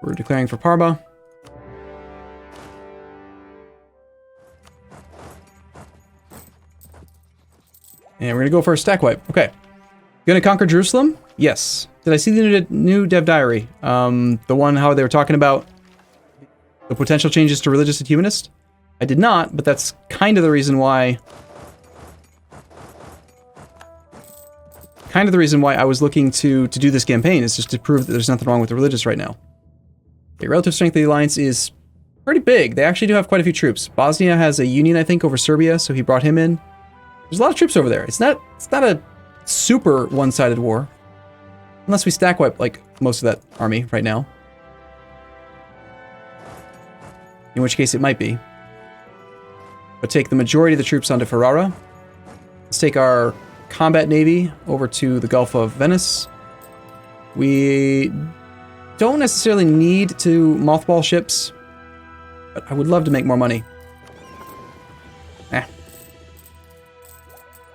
We're declaring for Parma. And we're gonna go for a stack wipe. Okay. Gonna conquer Jerusalem? Yes. Did I see the new dev diary? The one how they were talking about the potential changes to religious and humanist? I did not, but that's kind of the reason why... Kind of the reason why I was looking to do this campaign, is just to prove that there's nothing wrong with the religious right now. Okay, relative strength of the alliance is pretty big. They actually do have quite a few troops. Bosnia has a union, I think, over Serbia, so he brought him in. There's a lot of troops over there. It's not a super one-sided war. Unless we stack wipe, like, most of that army right now. In which case it might be. But take the majority of the troops onto Ferrara. Let's take our combat navy over to the Gulf of Venice. We don't necessarily need to mothball ships, but I would love to make more money.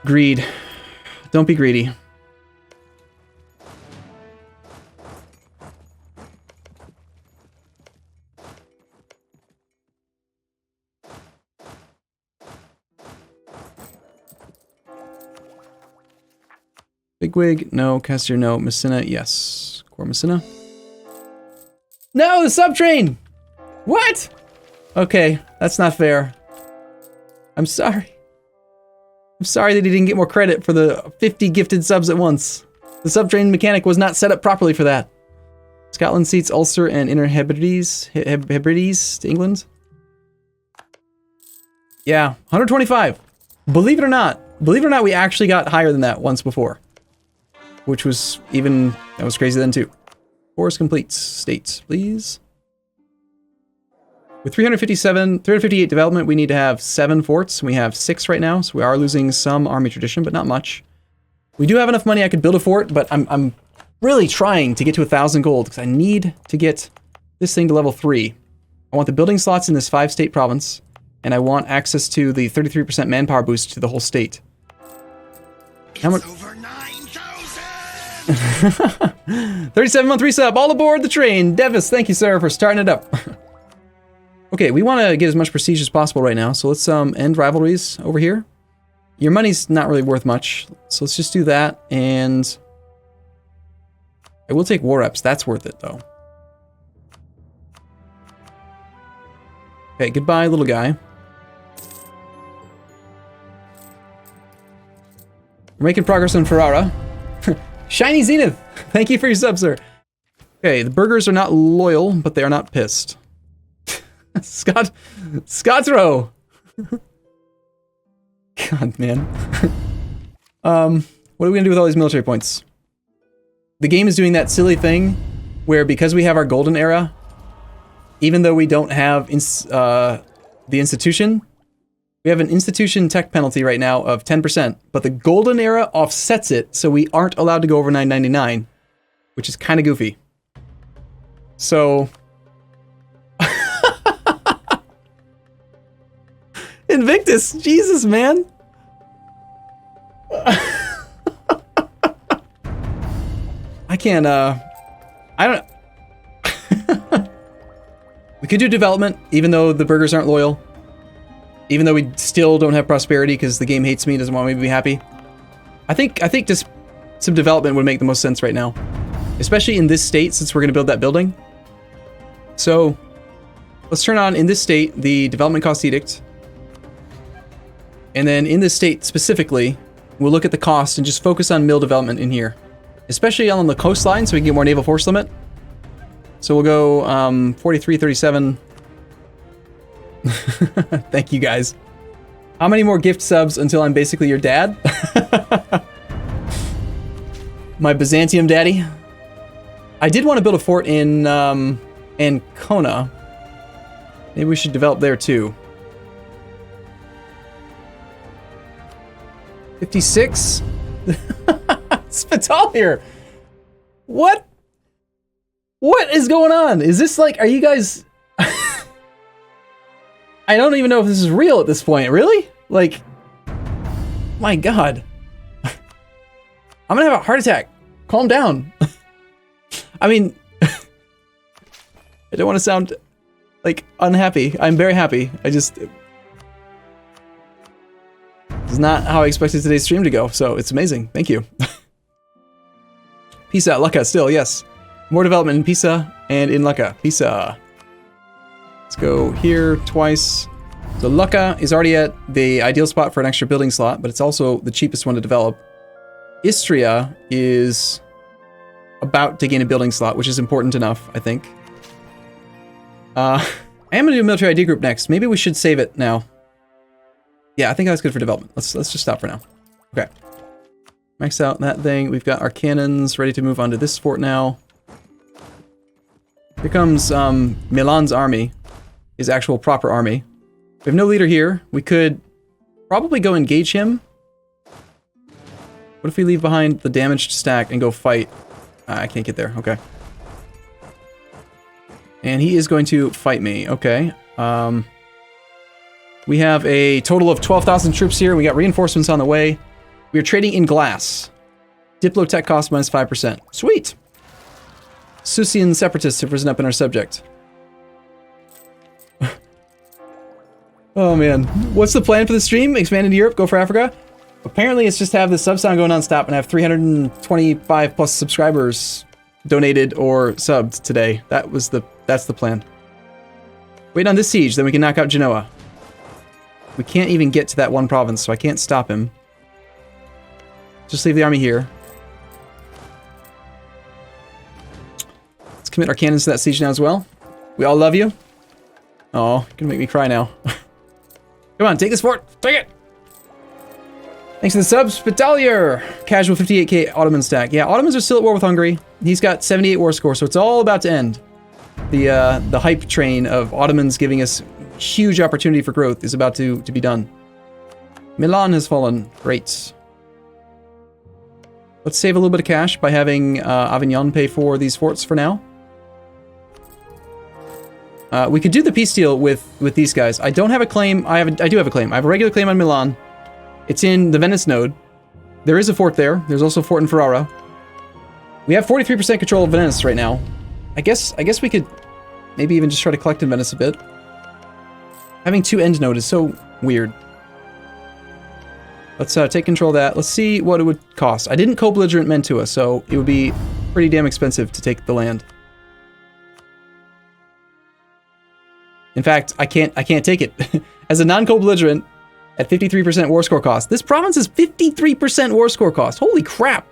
Greed. Don't be greedy. Bigwig, no. Cassier, no. Messina, yes. Core Messina. No, the subtrain! What? Okay, that's not fair. I'm sorry. I'm sorry that he didn't get more credit for the 50 gifted subs at once. The subtrain mechanic was not set up properly for that. Scotland seats Ulster and Inner Hebrides to England. Yeah, 125. Believe it or not, we actually got higher than that once before. Which was even, that was crazy then too. Force complete. States, please. With 358 development, we need to have 7 forts. We have 6 right now, so we are losing some army tradition, but not much. We do have enough money I could build a fort, but I'm really trying to get to 1,000 gold, because I need to get this thing to level 3. I want the building slots in this 5-state province, and I want access to the 33% manpower boost to the whole state. How much? 37-month resub, all aboard the train. Devis, thank you, sir, for starting it up. Okay, we want to get as much prestige as possible right now, so let's end rivalries over here. Your money's not really worth much, so let's just do that, and I will take war reps. That's worth it, though. Okay, goodbye, little guy. We're making progress on Ferrara. Shiny Zenith! Thank you for your sub, sir. Okay, the burgers are not loyal, but they are not pissed. Scottro! God, man. What are we gonna do with all these military points? The game is doing that silly thing where, because we have our golden era, even though we don't have the institution, we have an institution tech penalty right now of 10%, but the golden era offsets it, so we aren't allowed to go over 999, which is kind of goofy. So... Invictus! Jesus, man! I can't, I don't... We could do development, even though the burgers aren't loyal. Even though we still don't have prosperity because the game hates me, doesn't want me to be happy. I think just some development would make the most sense right now. Especially in this state, since we're going to build that building. So, let's turn on, in this state, the development cost edict. And then in this state specifically, we'll look at the cost and just focus on mill development in here. Especially on the coastline, so we can get more naval force limit. So we'll go 43, 37... Thank you, guys. How many more gift subs until I'm basically your dad? My Byzantium daddy. I did want to build a fort in Ancona. Maybe we should develop there too. 56? Spitalier! What? What is going on? Is this like, are you guys... I don't even know if this is real at this point. Really? Like, my God. I'm gonna have a heart attack. Calm down. I mean, I don't want to sound, like, unhappy. I'm very happy. It's not how I expected today's stream to go, so it's amazing. Thank you. Pisa, Lucca, still, yes. More development in Pisa and in Lucca. Pisa. Let's go here twice. So Lucca is already at the ideal spot for an extra building slot, but it's also the cheapest one to develop. Istria is about to gain a building slot, which is important enough, I think. I am going to do a military ID group next. Maybe we should save it now. Yeah, I think that's good for development. Let's just stop for now. Okay. Max out that thing. We've got our cannons ready to move on to this fort now. Here comes Milan's army. His actual proper army. We have no leader here. We could probably go engage him. What if we leave behind the damaged stack and go fight? I can't get there. Okay. And he is going to fight me. Okay. We have a total of 12,000 troops here. We got reinforcements on the way. We are trading in glass. Diplotech cost minus 5%. Sweet. Susian separatists have risen up in our subject. Oh man. What's the plan for the stream? Expand into Europe? Go for Africa? Apparently it's just to have the sub sound going non-stop and have 325 plus subscribers donated or subbed today. That's the plan. Wait on this siege, then we can knock out Genoa. We can't even get to that one province, so I can't stop him. Just leave the army here. Let's commit our cannons to that siege now as well. We all love you. Oh, you're gonna make me cry now. Come on, take this fort. Take it. Thanks for the subs, Spitalier. Casual 58k Ottoman stack. Yeah, Ottomans are still at war with Hungary. He's got 78 war score, so it's all about to end. The hype train of Ottomans giving us huge opportunity for growth is about to be done. Milan has fallen. Great. Let's save a little bit of cash by having Avignon pay for these forts for now. We could do the peace deal with these guys. I don't have a claim. I do have a claim. I have a regular claim on Milan. It's in the Venice node. There is a fort there. There's also a fort in Ferrara. We have 43% control of Venice right now. I guess we could maybe even just try to collect in Venice a bit. Having two end node is so weird. Let's take control of that. Let's see what it would cost. I didn't co-belligerent Mantua, so it would be pretty damn expensive to take the land. In fact, I can't take it. As a non-co-belligerent, at 53% war score cost. This province is 53% war score cost. Holy crap.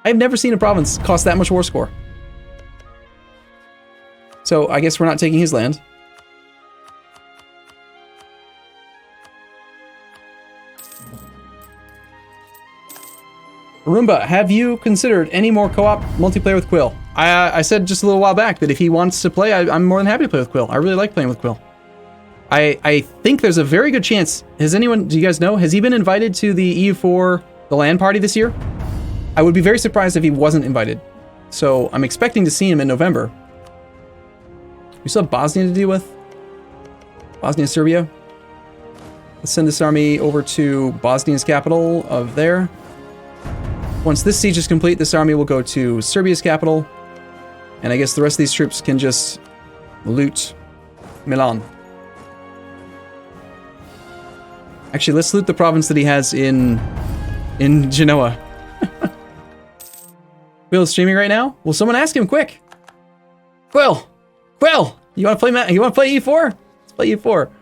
I've never seen a province cost that much war score. So I guess we're not taking his land. Arumba, have you considered any more co-op multiplayer with Quill? I said just a little while back that if he wants to play, I'm more than happy to play with Quill. I really like playing with Quill. I think there's a very good chance. Has anyone, do you guys know, has he been invited to the EU4, the LAN party this year? I would be very surprised if he wasn't invited. So I'm expecting to see him in November. We still have Bosnia to deal with. Bosnia, Serbia. Let's send this army over to Bosnia's capital of there. Once this siege is complete, this army will go to Serbia's capital. And I guess the rest of these troops can just loot Milan. Actually, let's loot the province that he has in Genoa. Quill's streaming right now? Will someone ask him quick? Quill! Quill! You want to play E4? Let's play E4. All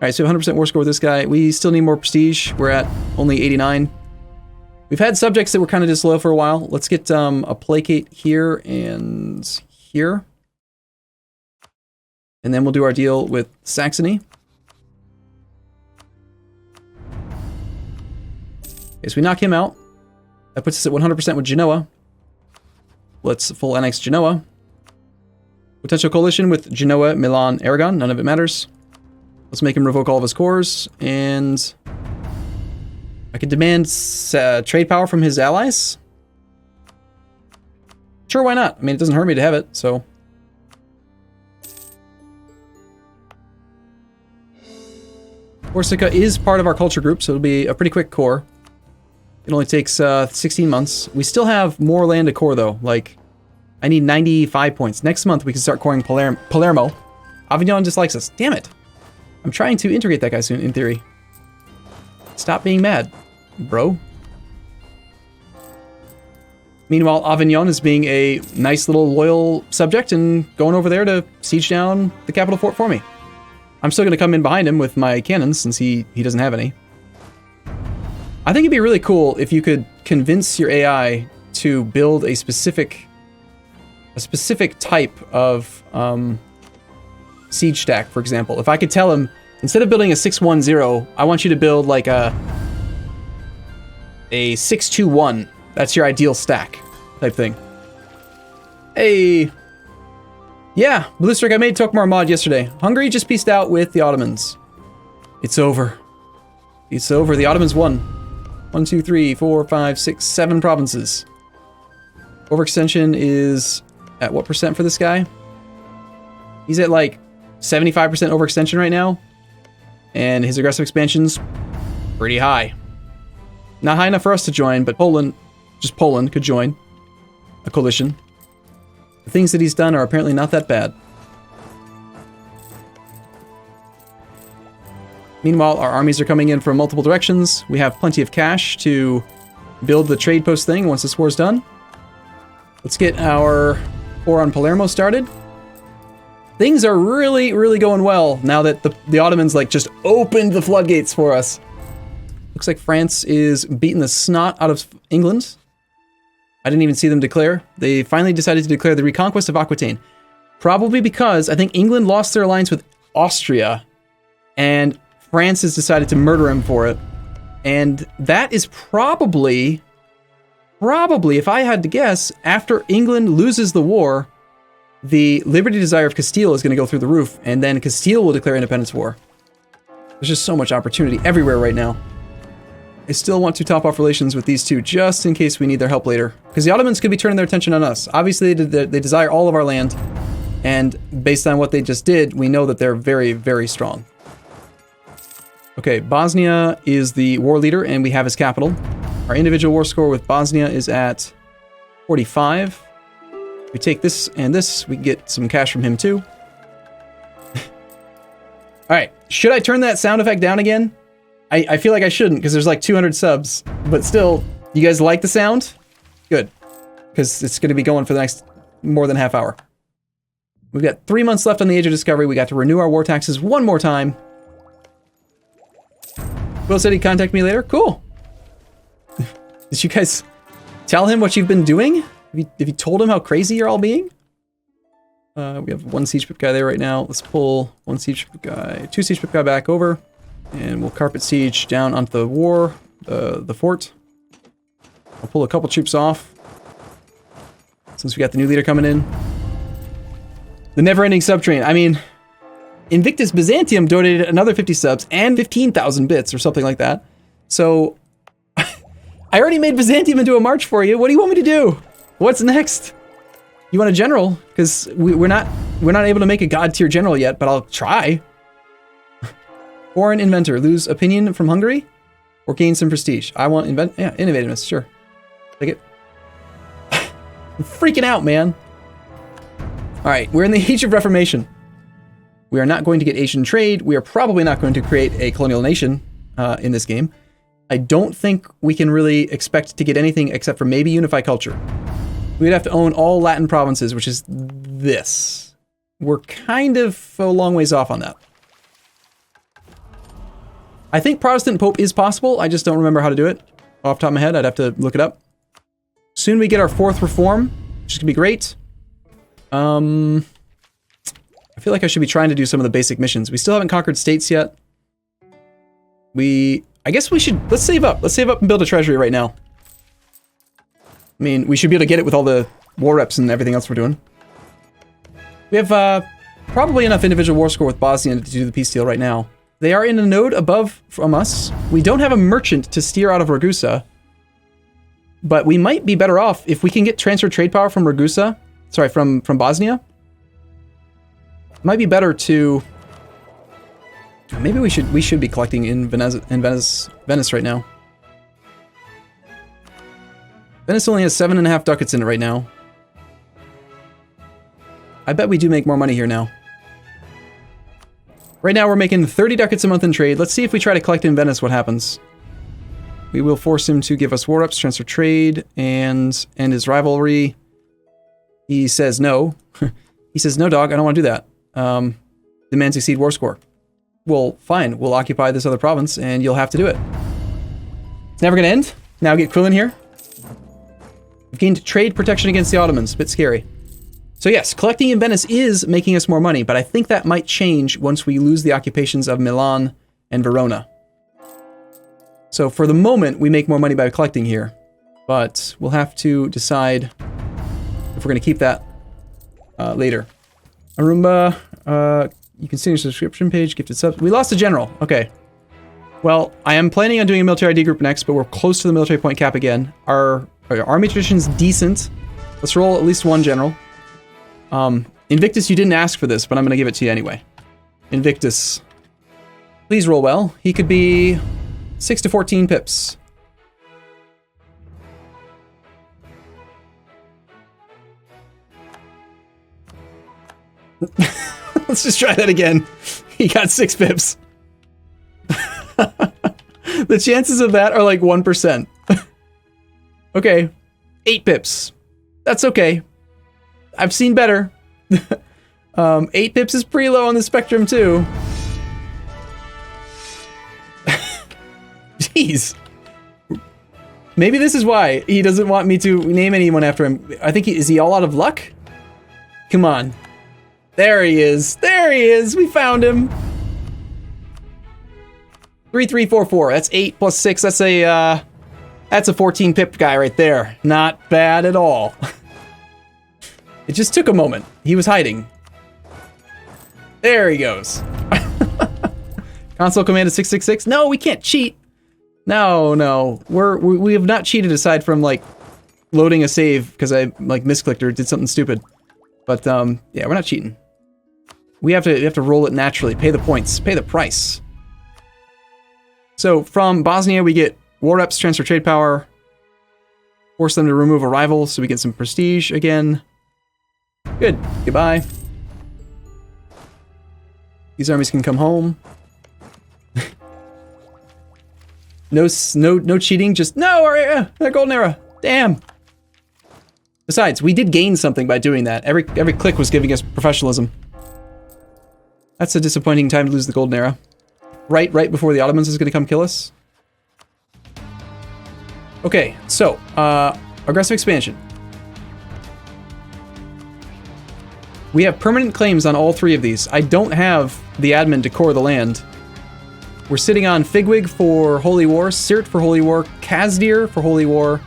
right, so 100% war score with this guy. We still need more prestige. We're at only 89. We've had subjects that were kind of disloyal for a while. Let's get a placate here and here. And then we'll do our deal with Saxony. Okay, so we knock him out. That puts us at 100% with Genoa. Let's full annex Genoa. Potential coalition with Genoa, Milan, Aragon. None of it matters. Let's make him revoke all of his cores. And I could demand trade power from his allies. Sure, why not? I mean, it doesn't hurt me to have it, so. Corsica is part of our culture group, so it'll be a pretty quick core. It only takes 16 months. We still have more land to core, though. Like, I need 95 points. Next month, we can start coring Palermo. Avignon dislikes us. Damn it. I'm trying to integrate that guy soon, in theory. Stop being mad, bro. Meanwhile, Avignon is being a nice little loyal subject and going over there to siege down the capital fort for me. I'm still going to come in behind him with my cannons since he doesn't have any. I think it'd be really cool if you could convince your AI to build a specific type of siege stack, for example. If I could tell him, instead of building a 610, I want you to build like a 621. That's your ideal stack type thing. Hey. Yeah, Blue Strike, I made Tokmar mod yesterday. Hungary just pieced out with the Ottomans. It's over. It's over. The Ottomans won. 1, 2, 3, 4, 5, 6, 7 provinces. Overextension is at what percent for this guy? He's at like 75% overextension right now. And his aggressive expansion's pretty high. Not high enough for us to join, but Poland, just Poland, could join a coalition. The things that he's done are apparently not that bad. Meanwhile, our armies are coming in from multiple directions. We have plenty of cash to build the trade post thing once this war's done. Let's get our war on Palermo started. Things are really, really going well now that the Ottomans like just opened the floodgates for us. Looks like France is beating the snot out of England. I didn't even see them declare. They finally decided to declare the reconquest of Aquitaine. Probably because I think England lost their alliance with Austria and France has decided to murder him for it. And that is probably, if I had to guess, after England loses the war, the Liberty Desire of Castile is going to go through the roof, and then Castile will declare independence war. There's just so much opportunity everywhere right now. I still want to top off relations with these two, just in case we need their help later. Because the Ottomans could be turning their attention on us. Obviously, they desire all of our land, and based on what they just did, we know that they're very, very strong. Okay, Bosnia is the war leader, and we have his capital. Our individual war score with Bosnia is at 45. We take this and this, we can get some cash from him too. Alright, should I turn that sound effect down again? I feel like I shouldn't, because there's like 200 subs. But still, you guys like the sound? Good. Because it's going to be going for the next more than half hour. We've got 3 months left on the Age of Discovery. We got to renew our war taxes one more time. Will said he'd contact me later. Cool. Did you guys tell him what you've been doing? Have you told him how crazy you're all being? We have one siege pip guy there right now. Let's pull one siege pip guy, two siege pip guy back over. And we'll carpet siege down onto the fort. I'll pull a couple troops off. Since we got the new leader coming in. The never-ending sub train. I mean, Invictus Byzantium donated another 50 subs and 15,000 bits or something like that. So, I already made Byzantium into a march for you. What do you want me to do? What's next? You want a general? Because we're not able to make a god tier general yet, but I'll try. Foreign inventor, lose opinion from Hungary, or gain some prestige. I want innovativeness, sure. Take it. I'm freaking out, man. All right, we're in the Age of Reformation. We are not going to get Asian trade. We are probably not going to create a colonial nation in this game. I don't think we can really expect to get anything except for maybe unify culture. We'd have to own all Latin provinces, which is this. We're kind of a long ways off on that. I think Protestant Pope is possible. I just don't remember how to do it. Off the top of my head, I'd have to look it up. Soon we get our 4th reform, which is gonna be great. I feel like I should be trying to do some of the basic missions. We still haven't conquered states yet. I guess we should, let's save up. Let's save up and build a treasury right now. I mean, we should be able to get it with all the war reps and everything else we're doing. We have probably enough individual war score with Bosnia to do the peace deal right now. They are in a node above from us. We don't have a merchant to steer out of Ragusa. But we might be better off if we can get transfer trade power from Ragusa. Sorry, from Bosnia. It might be better to... Maybe we should be collecting in Venice right now. Venice only has 7.5 ducats in it right now. I bet we do make more money here now. Right now we're making 30 ducats a month in trade. Let's see if we try to collect in Venice what happens. We will force him to give us war ups, transfer trade, and end his rivalry. He says no. He says, no, dog, I don't want to do that. Demands exceed war score. Well, fine. We'll occupy this other province, and you'll have to do it. It's never going to end. Now get Krillin here. We've gained trade protection against the Ottomans. A bit scary. So yes, collecting in Venice is making us more money, but I think that might change once we lose the occupations of Milan and Verona. So for the moment, we make more money by collecting here, but we'll have to decide if we're going to keep that later. Arumba, you can see your subscription page, gifted subs. We lost a general. Okay. Well, I am planning on doing a military ID group next, but we're close to the military point cap again. Our army tradition's decent. Let's roll at least one general. Invictus, you didn't ask for this, but I'm going to give it to you anyway. Invictus. Please roll well. He could be 6 to 14 pips. Let's just try that again. He got 6 pips. The chances of that are like 1%. Okay. 8 pips. That's okay. I've seen better. 8 pips is pretty low on the spectrum too. Jeez. Maybe this is why he doesn't want me to name anyone after him. I think is he all out of luck? Come on. There he is. There he is. We found him. 3344. That's 8 plus 6. That's a 14 pip guy right there. Not bad at all. It just took a moment. He was hiding. There he goes. Console command is 666. No, we can't cheat. No. We have not cheated aside from like loading a save because I like misclicked or did something stupid. But yeah, we're not cheating. We have to roll it naturally. Pay the points. Pay the price. So from Bosnia we get war reps, transfer trade power, force them to remove a rival so we get some prestige again. Good. Goodbye. These armies can come home. No cheating. Just no area. That golden era. Damn. Besides, we did gain something by doing that. Every click was giving us professionalism. That's a disappointing time to lose the golden era. Right before the Ottomans is going to come kill us. Okay, so aggressive expansion. We have permanent claims on all 3 of these. I don't have the admin to core the land. We're sitting on Figwig for Holy War, Sirt for Holy War, Kazdir for Holy War.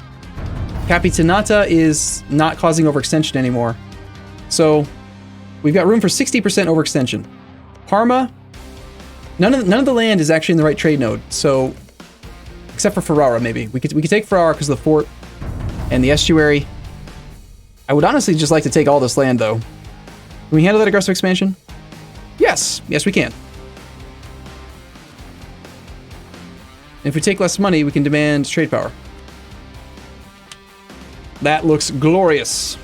Capitanata is not causing overextension anymore. So we've got room for 60% overextension. Parma, none of the land is actually in the right trade node. So except for Ferrara, maybe we could take Ferrara because of the fort and the estuary. I would honestly just like to take all this land though. Can we handle that aggressive expansion? Yes, we can. And if we take less money, we can demand trade power. That looks glorious.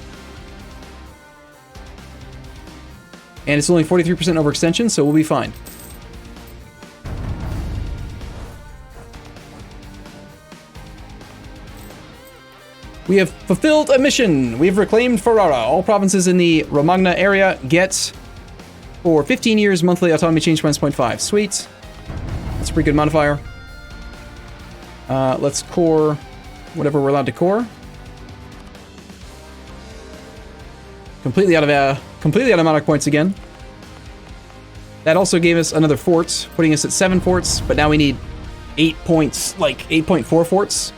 And it's only 43% overextension, so we'll be fine. We have fulfilled a mission. We've reclaimed Ferrara. All provinces in the Romagna area get, for 15 years, monthly autonomy change minus 0.5. Sweet. That's a pretty good modifier. Let's core whatever we're allowed to core. Completely out of monarch points again. That also gave us another fort, putting us at 7 forts, but now we need 8 points, like 8.4 forts.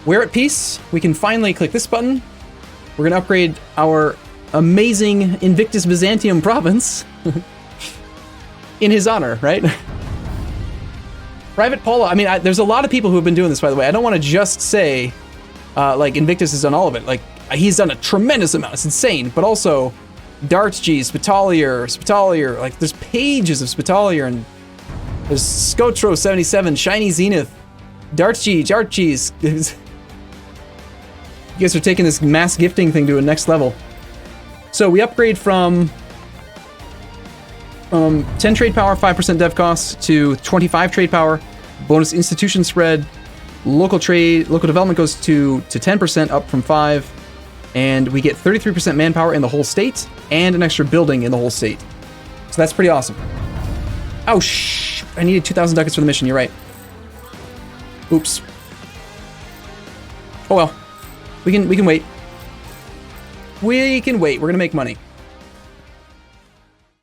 We're at peace. We can finally click this button. We're gonna upgrade our amazing Invictus Byzantium province in his honor, right? Private Paula, I mean, there's a lot of people who have been doing this, by the way. I don't want to just say, like, Invictus has done all of it. Like, he's done a tremendous amount. It's insane. But also, Dartg, Spitalier, like, there's pages of Spitalier, and there's Scotro 77, Shiny Zenith, Dartg. You guys are taking this mass gifting thing to a next level. So we upgrade from 10 trade power, 5% dev cost to 25 trade power, bonus institution spread, local development goes to 10% up from 5, and we get 33% manpower in the whole state and an extra building in the whole state. So that's pretty awesome. Oh I needed 2,000 ducats for the mission, you're right. Oops. Oh well. We can wait. We can wait. We're gonna make money.